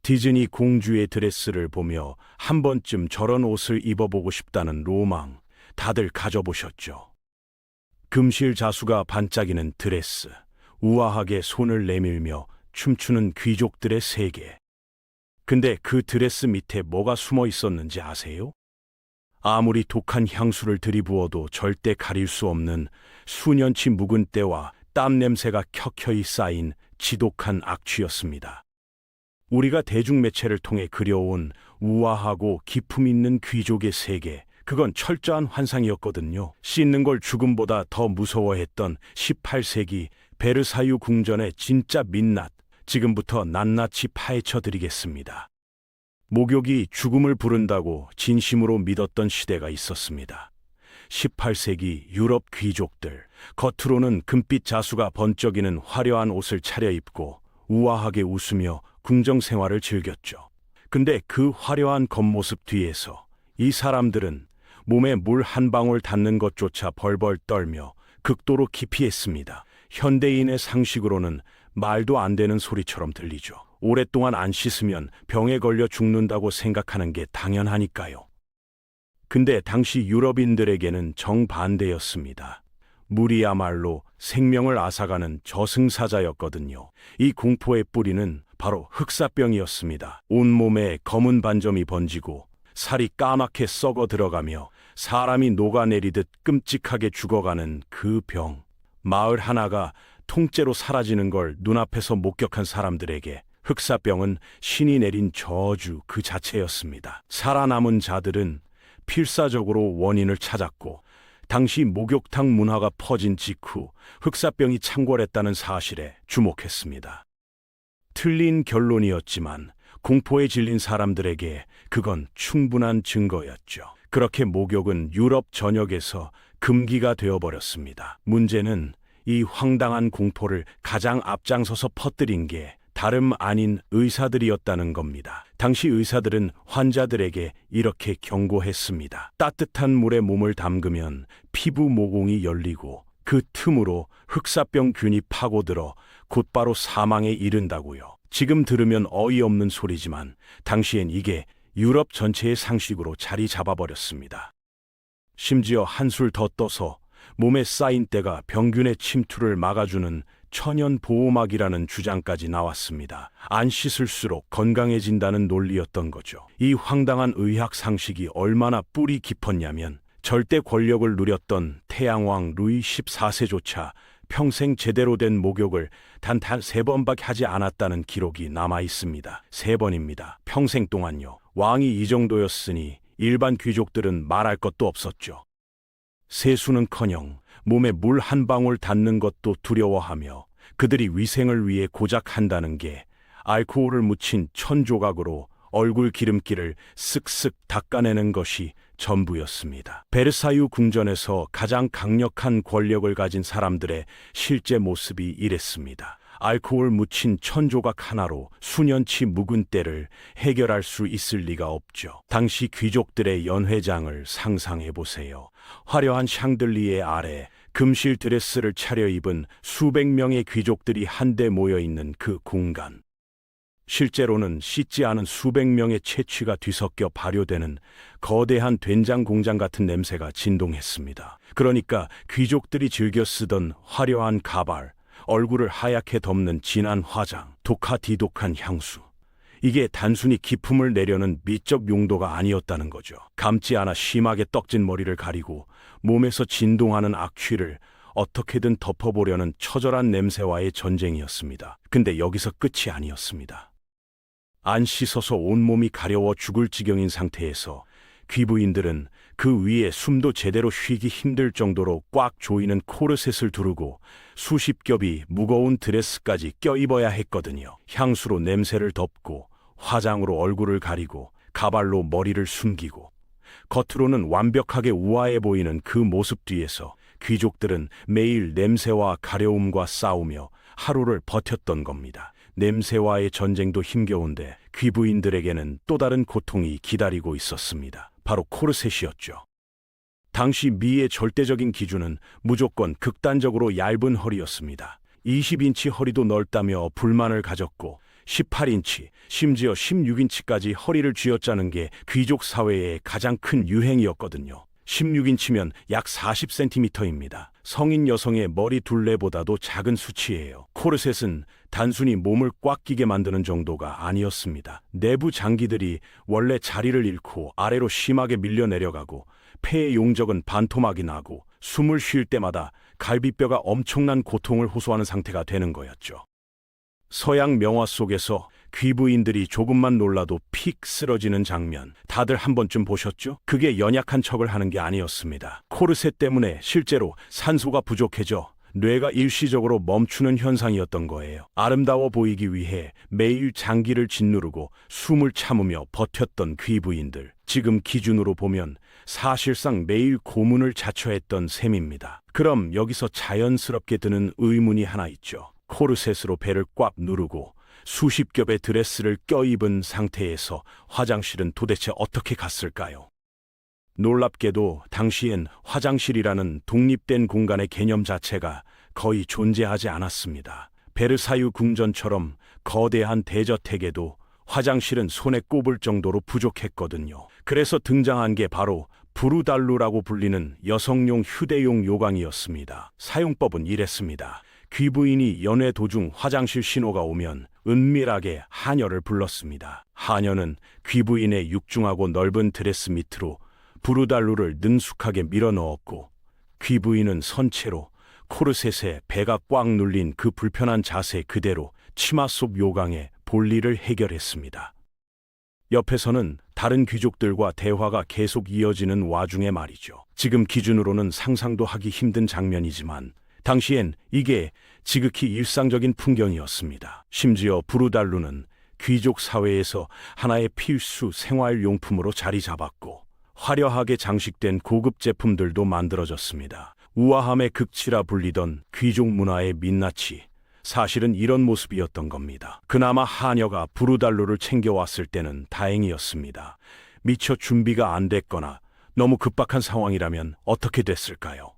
디즈니 공주의 드레스를 보며 한 번쯤 저런 옷을 입어보고 싶다는 로망, 다들 가져보셨죠? 금실 자수가 반짝이는 드레스, 우아하게 손을 내밀며 춤추는 귀족들의 세계. 근데 그 드레스 밑에 뭐가 숨어 있었는지 아세요? 아무리 독한 향수를 들이부어도 절대 가릴 수 없는 수년치 묵은 때와 땀 냄새가 켜켜이 쌓인 지독한 악취였습니다. 우리가 대중매체를 통해 그려온 우아하고 기품 있는 귀족의 세계, 그건 철저한 환상이었거든요. 씻는 걸 죽음보다 더 무서워했던 18세기 베르사유 궁전의 진짜 민낯, 지금부터 낱낱이 파헤쳐 드리겠습니다. 목욕이 죽음을 부른다고 진심으로 믿었던 시대가 있었습니다. 18세기 유럽 귀족들, 겉으로는 금빛 자수가 번쩍이는 화려한 옷을 차려입고 우아하게 웃으며 궁정 생활을 즐겼죠. 근데 그 화려한 겉모습 뒤에서 이 사람들은 몸에 물 한 방울 닿는 것조차 벌벌 떨며 극도로 기피했습니다. 현대인의 상식으로는 말도 안 되는 소리처럼 들리죠. 오랫동안 안 씻으면 병에 걸려 죽는다고 생각하는 게 당연하니까요. 근데 당시 유럽인들에게는 정반대였습니다. 물이야말로 생명을 앗아가는 저승사자였거든요. 이 공포의 뿌리는 바로 흑사병이었습니다. 온몸에 검은 반점이 번지고 살이 까맣게 썩어 들어가며 사람이 녹아내리듯 끔찍하게 죽어가는 그 병. 마을 하나가 통째로 사라지는 걸 눈앞에서 목격한 사람들에게 흑사병은 신이 내린 저주 그 자체였습니다. 살아남은 자들은 필사적으로 원인을 찾았고, 당시 목욕탕 문화가 퍼진 직후 흑사병이 창궐했다는 사실에 주목했습니다. 틀린 결론이었지만 공포에 질린 사람들에게 그건 충분한 증거였죠. 그렇게 목욕은 유럽 전역에서 금기가 되어버렸습니다. 문제는 이 황당한 공포를 가장 앞장서서 퍼뜨린 게 다름 아닌 의사들이었다는 겁니다. 당시 의사들은 환자들에게 이렇게 경고했습니다. 따뜻한 물에 몸을 담그면 피부 모공이 열리고 그 틈으로 흑사병균이 파고들어 곧바로 사망에 이른다고요. 지금 들으면 어이없는 소리지만 당시엔 이게 유럽 전체의 상식으로 자리 잡아버렸습니다. 심지어 한술 더 떠서 몸에 쌓인 때가 병균의 침투를 막아주는 천연 보호막이라는 주장까지 나왔습니다. 안 씻을수록 건강해진다는 논리였던 거죠. 이 황당한 의학 상식이 얼마나 뿌리 깊었냐면 절대 권력을 누렸던 태양왕 루이 14세조차 평생 제대로 된 목욕을 단 3번밖에 하지 않았다는 기록이 남아 있습니다. 3번입니다. 평생 동안요. 왕이 이 정도였으니 일반 귀족들은 말할 것도 없었죠. 세수는커녕 몸에 물 한 방울 닿는 것도 두려워하며 그들이 위생을 위해 고작 한다는 게 알코올을 묻힌 천조각으로 얼굴 기름기를 쓱쓱 닦아내는 것이 전부였습니다. 베르사유 궁전에서 가장 강력한 권력을 가진 사람들의 실제 모습이 이랬습니다. 알코올 묻힌 천조각 하나로 수년치 묵은 때를 해결할 수 있을 리가 없죠. 당시 귀족들의 연회장을 상상해보세요. 화려한 샹들리에 아래 금실 드레스를 차려입은 수백 명의 귀족들이 한데 모여있는 그 공간. 실제로는 씻지 않은 수백 명의 채취가 뒤섞여 발효되는 거대한 된장 공장 같은 냄새가 진동했습니다. 그러니까 귀족들이 즐겨 쓰던 화려한 가발, 얼굴을 하얗게 덮는 진한 화장, 독하디독한 향수. 이게 단순히 기품을 내려는 미적 용도가 아니었다는 거죠. 감지 않아 심하게 떡진 머리를 가리고 몸에서 진동하는 악취를 어떻게든 덮어보려는 처절한 냄새와의 전쟁이었습니다. 근데 여기서 끝이 아니었습니다. 안 씻어서 온몸이 가려워 죽을 지경인 상태에서 귀부인들은 그 위에 숨도 제대로 쉬기 힘들 정도로 꽉 조이는 코르셋을 두르고 수십 겹이 무거운 드레스까지 껴입어야 했거든요. 향수로 냄새를 덮고 화장으로 얼굴을 가리고 가발로 머리를 숨기고 겉으로는 완벽하게 우아해 보이는 그 모습 뒤에서 귀족들은 매일 냄새와 가려움과 싸우며 하루를 버텼던 겁니다. 냄새와의 전쟁도 힘겨운데 귀부인들에게는 또 다른 고통이 기다리고 있었습니다. 바로 코르셋이었죠. 당시 미의 절대적인 기준은 무조건 극단적으로 얇은 허리였습니다. 20인치 허리도 넓다며 불만을 가졌고 18인치, 심지어 16인치까지 허리를 쥐어짜는 게 귀족 사회의 가장 큰 유행이었거든요. 16인치면 약 40cm입니다. 성인 여성의 머리 둘레보다도 작은 수치예요. 코르셋은 단순히 몸을 꽉 끼게 만드는 정도가 아니었습니다. 내부 장기들이 원래 자리를 잃고 아래로 심하게 밀려 내려가고 폐의 용적은 반토막이 나고 숨을 쉴 때마다 갈비뼈가 엄청난 고통을 호소하는 상태가 되는 거였죠. 서양 명화 속에서 귀부인들이 조금만 놀라도 픽 쓰러지는 장면, 다들 한 번쯤 보셨죠? 그게 연약한 척을 하는 게 아니었습니다. 코르셋 때문에 실제로 산소가 부족해져 뇌가 일시적으로 멈추는 현상이었던 거예요. 아름다워 보이기 위해 매일 장기를 짓누르고 숨을 참으며 버텼던 귀부인들, 지금 기준으로 보면 사실상 매일 고문을 자처했던 셈입니다. 그럼 여기서 자연스럽게 드는 의문이 하나 있죠. 코르셋으로 배를 꽉 누르고 수십 겹의 드레스를 껴입은 상태에서 화장실은 도대체 어떻게 갔을까요? 놀랍게도 당시엔 화장실이라는 독립된 공간의 개념 자체가 거의 존재하지 않았습니다. 베르사유 궁전처럼 거대한 대저택에도 화장실은 손에 꼽을 정도로 부족했거든요. 그래서 등장한 게 바로 부르달루라고 불리는 여성용 휴대용 요강이었습니다. 사용법은 이랬습니다. 귀부인이 연회 도중 화장실 신호가 오면 은밀하게 하녀를 불렀습니다. 하녀는 귀부인의 육중하고 넓은 드레스 밑으로 부르달루를 능숙하게 밀어 넣었고, 귀부인은 선체로 코르셋에 배가 꽉 눌린 그 불편한 자세 그대로 치마 속 요강에 볼일을 해결했습니다. 옆에서는 다른 귀족들과 대화가 계속 이어지는 와중에 말이죠. 지금 기준으로는 상상도 하기 힘든 장면이지만 당시엔 이게 지극히 일상적인 풍경이었습니다. 심지어 부르달루는 귀족 사회에서 하나의 필수 생활용품으로 자리 잡았고 화려하게 장식된 고급 제품들도 만들어졌습니다. 우아함의 극치라 불리던 귀족 문화의 민낯이 사실은 이런 모습이었던 겁니다. 그나마 하녀가 부르달루를 챙겨왔을 때는 다행이었습니다. 미처 준비가 안 됐거나 너무 급박한 상황이라면 어떻게 됐을까요?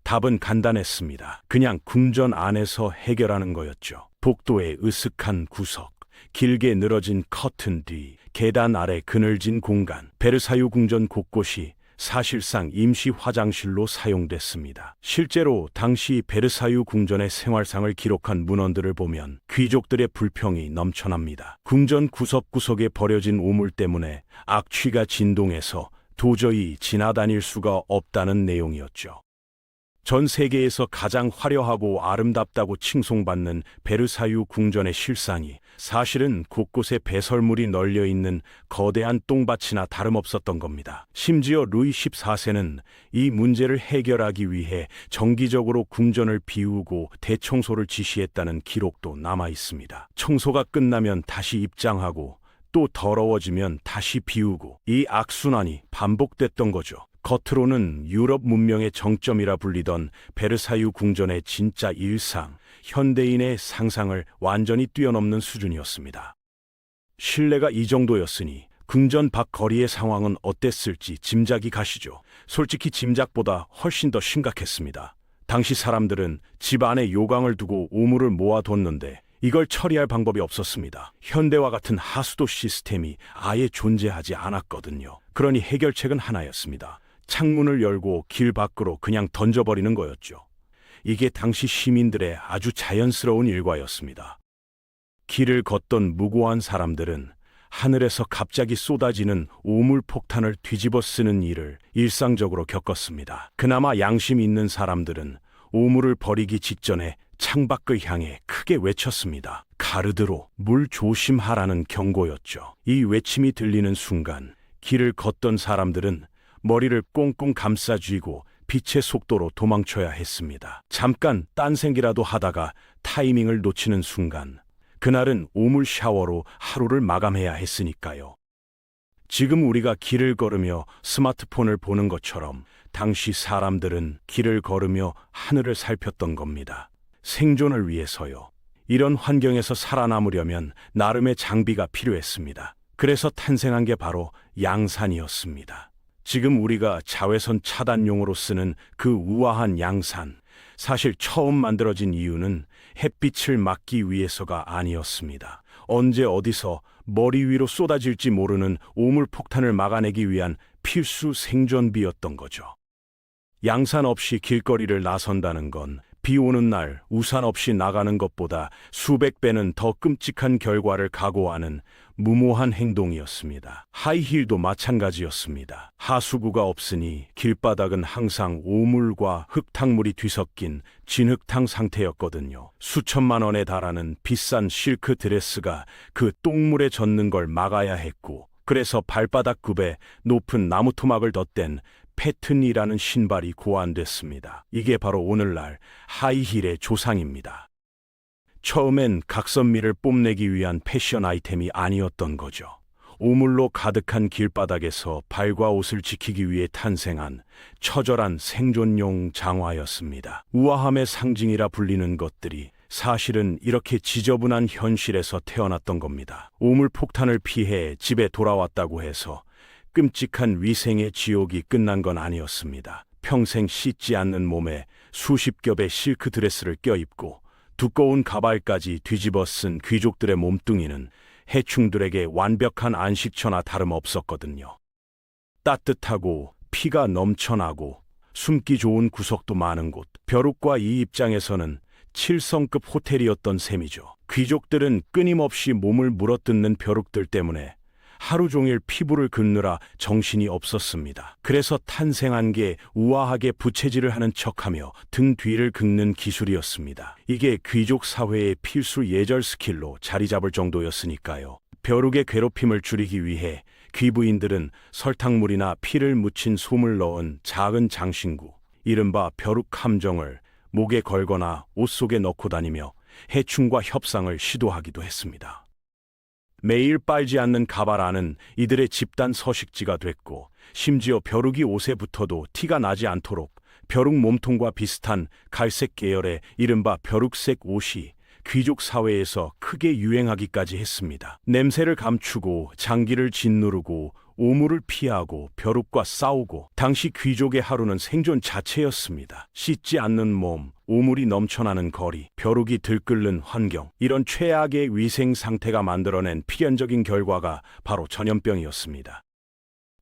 답은 간단했습니다. 그냥 궁전 안에서 해결하는 거였죠. 복도의 으슥한 구석, 길게 늘어진 커튼 뒤, 계단 아래 그늘진 공간, 베르사유 궁전 곳곳이 사실상 임시 화장실로 사용됐습니다. 실제로 당시 베르사유 궁전의 생활상을 기록한 문헌들을 보면 귀족들의 불평이 넘쳐납니다. 궁전 구석구석에 버려진 오물 때문에 악취가 진동해서 도저히 지나다닐 수가 없다는 내용이었죠. 전 세계에서 가장 화려하고 아름답다고 칭송받는 베르사유 궁전의 실상이 사실은 곳곳에 배설물이 널려 있는 거대한 똥밭이나 다름없었던 겁니다. 심지어 루이 14세는 이 문제를 해결하기 위해 정기적으로 궁전을 비우고 대청소를 지시했다는 기록도 남아 있습니다. 청소가 끝나면 다시 입장하고 또 더러워지면 다시 비우고, 이 악순환이 반복됐던 거죠. 겉으로는 유럽 문명의 정점이라 불리던 베르사유 궁전의 진짜 일상, 현대인의 상상을 완전히 뛰어넘는 수준이었습니다. 실내가 이 정도였으니 궁전 밖 거리의 상황은 어땠을지 짐작이 가시죠. 솔직히 짐작보다 훨씬 더 심각했습니다. 당시 사람들은 집 안에 요강을 두고 오물을 모아뒀는데 이걸 처리할 방법이 없었습니다. 현대와 같은 하수도 시스템이 아예 존재하지 않았거든요. 그러니 해결책은 하나였습니다. 창문을 열고 길 밖으로 그냥 던져버리는 거였죠. 이게 당시 시민들의 아주 자연스러운 일과였습니다. 길을 걷던 무고한 사람들은 하늘에서 갑자기 쏟아지는 오물 폭탄을 뒤집어 쓰는 일을 일상적으로 겪었습니다. 그나마 양심 있는 사람들은 오물을 버리기 직전에 창밖을 향해 크게 외쳤습니다. 가르드로, 물 조심하라는 경고였죠. 이 외침이 들리는 순간 길을 걷던 사람들은 머리를 꽁꽁 감싸 쥐고 빛의 속도로 도망쳐야 했습니다. 잠깐 딴생기라도 하다가 타이밍을 놓치는 순간, 그날은 오물 샤워로 하루를 마감해야 했으니까요. 지금 우리가 길을 걸으며 스마트폰을 보는 것처럼 당시 사람들은 길을 걸으며 하늘을 살폈던 겁니다. 생존을 위해서요. 이런 환경에서 살아남으려면 나름의 장비가 필요했습니다. 그래서 탄생한 게 바로 양산이었습니다. 지금 우리가 자외선 차단용으로 쓰는 그 우아한 양산, 사실 처음 만들어진 이유는 햇빛을 막기 위해서가 아니었습니다. 언제 어디서 머리 위로 쏟아질지 모르는 오물폭탄을 막아내기 위한 필수 생존비였던 거죠. 양산 없이 길거리를 나선다는 건 비 오는 날 우산 없이 나가는 것보다 수백 배는 더 끔찍한 결과를 각오하는 무모한 행동이었습니다. 하이힐도 마찬가지였습니다. 하수구가 없으니 길바닥은 항상 오물과 흙탕물이 뒤섞인 진흙탕 상태였거든요. 수천만 원에 달하는 비싼 실크 드레스가 그 똥물에 젖는 걸 막아야 했고, 그래서 발바닥 굽에 높은 나무 토막을 덧댄 패튼이라는 신발이 고안됐습니다. 이게 바로 오늘날 하이힐의 조상입니다. 처음엔 각선미를 뽐내기 위한 패션 아이템이 아니었던 거죠. 오물로 가득한 길바닥에서 발과 옷을 지키기 위해 탄생한 처절한 생존용 장화였습니다. 우아함의 상징이라 불리는 것들이 사실은 이렇게 지저분한 현실에서 태어났던 겁니다. 오물폭탄을 피해 집에 돌아왔다고 해서 끔찍한 위생의 지옥이 끝난 건 아니었습니다. 평생 씻지 않는 몸에 수십 겹의 실크 드레스를 껴입고 두꺼운 가발까지 뒤집어 쓴 귀족들의 몸뚱이는 해충들에게 완벽한 안식처나 다름없었거든요. 따뜻하고 피가 넘쳐나고 숨기 좋은 구석도 많은 곳, 벼룩과 이 입장에서는 7성급 호텔이었던 셈이죠. 귀족들은 끊임없이 몸을 물어뜯는 벼룩들 때문에 하루 종일 피부를 긁느라 정신이 없었습니다. 그래서 탄생한 게 우아하게 부채질을 하는 척하며 등 뒤를 긁는 기술이었습니다. 이게 귀족 사회의 필수 예절 스킬로 자리 잡을 정도였으니까요. 벼룩의 괴롭힘을 줄이기 위해 귀부인들은 설탕물이나 피를 묻힌 솜을 넣은 작은 장신구, 이른바 벼룩 함정을 목에 걸거나 옷 속에 넣고 다니며 해충과 협상을 시도하기도 했습니다. 매일 빨지 않는 가발 안은 이들의 집단 서식지가 됐고, 심지어 벼룩이 옷에 붙어도 티가 나지 않도록 벼룩 몸통과 비슷한 갈색 계열의 이른바 벼룩색 옷이 귀족 사회에서 크게 유행하기까지 했습니다. 냄새를 감추고 장기를 짓누르고 오물을 피하고 벼룩과 싸우고, 당시 귀족의 하루는 생존 자체였습니다. 씻지 않는 몸, 오물이 넘쳐나는 거리, 벼룩이 들끓는 환경, 이런 최악의 위생 상태가 만들어낸 필연적인 결과가 바로 전염병이었습니다.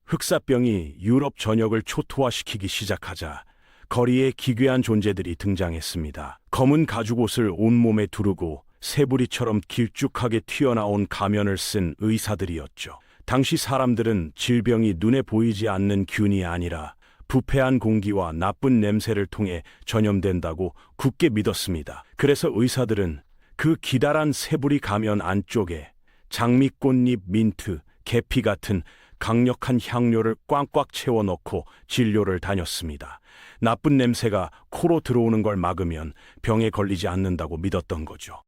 흑사병이 유럽 전역을 초토화시키기 시작하자 거리에 기괴한 존재들이 등장했습니다. 검은 가죽옷을 온몸에 두르고 새부리처럼 길쭉하게 튀어나온 가면을 쓴 의사들이었죠. 당시 사람들은 질병이 눈에 보이지 않는 균이 아니라 부패한 공기와 나쁜 냄새를 통해 전염된다고 굳게 믿었습니다. 그래서 의사들은 그 기다란 새부리 가면 안쪽에 장미꽃잎, 민트, 계피 같은 강력한 향료를 꽝꽉 채워 넣고 진료를 다녔습니다. 나쁜 냄새가 코로 들어오는 걸 막으면 병에 걸리지 않는다고 믿었던 거죠.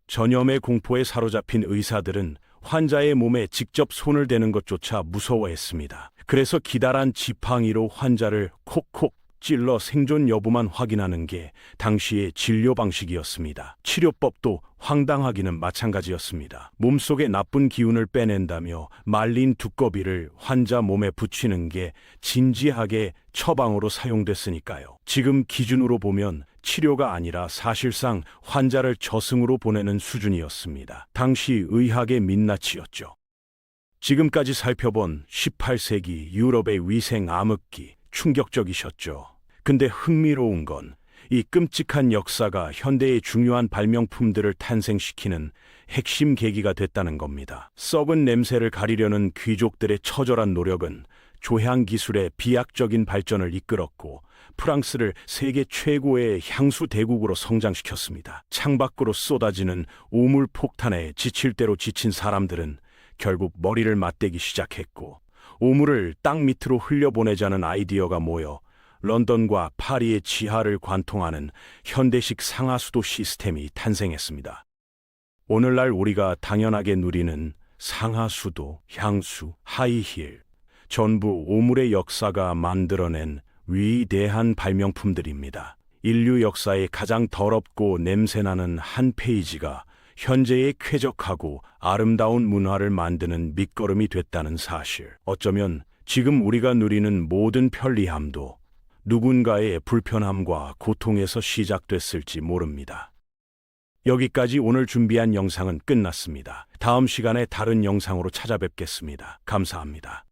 전염의 공포에 사로잡힌 의사들은 환자의 몸에 직접 손을 대는 것조차 무서워했습니다. 그래서 기다란 지팡이로 환자를 콕콕 찔러 생존 여부만 확인하는 게 당시의 진료 방식이었습니다. 치료법도 황당하기는 마찬가지였습니다. 몸속의 나쁜 기운을 빼낸다며 말린 두꺼비를 환자 몸에 붙이는 게 진지하게 처방으로 사용됐으니까요. 지금 기준으로 보면 치료가 아니라 사실상 환자를 저승으로 보내는 수준이었습니다. 당시 의학의 민낯이었죠. 지금까지 살펴본 18세기 유럽의 위생 암흑기, 충격적이셨죠. 근데 흥미로운 건 이 끔찍한 역사가 현대의 중요한 발명품들을 탄생시키는 핵심 계기가 됐다는 겁니다. 썩은 냄새를 가리려는 귀족들의 처절한 노력은 조향 기술의 비약적인 발전을 이끌었고, 프랑스를 세계 최고의 향수 대국으로 성장시켰습니다. 창밖으로 쏟아지는 오물 폭탄에 지칠 대로 지친 사람들은 결국 머리를 맞대기 시작했고, 오물을 땅 밑으로 흘려보내자는 아이디어가 모여 런던과 파리의 지하를 관통하는 현대식 상하수도 시스템이 탄생했습니다. 오늘날 우리가 당연하게 누리는 상하수도, 향수, 하이힐, 전부 오물의 역사가 만들어낸 위대한 발명품들입니다. 인류 역사의 가장 더럽고 냄새나는 한 페이지가 현재의 쾌적하고 아름다운 문화를 만드는 밑거름이 됐다는 사실. 어쩌면 지금 우리가 누리는 모든 편리함도 누군가의 불편함과 고통에서 시작됐을지 모릅니다. 여기까지 오늘 준비한 영상은 끝났습니다. 다음 시간에 다른 영상으로 찾아뵙겠습니다. 감사합니다.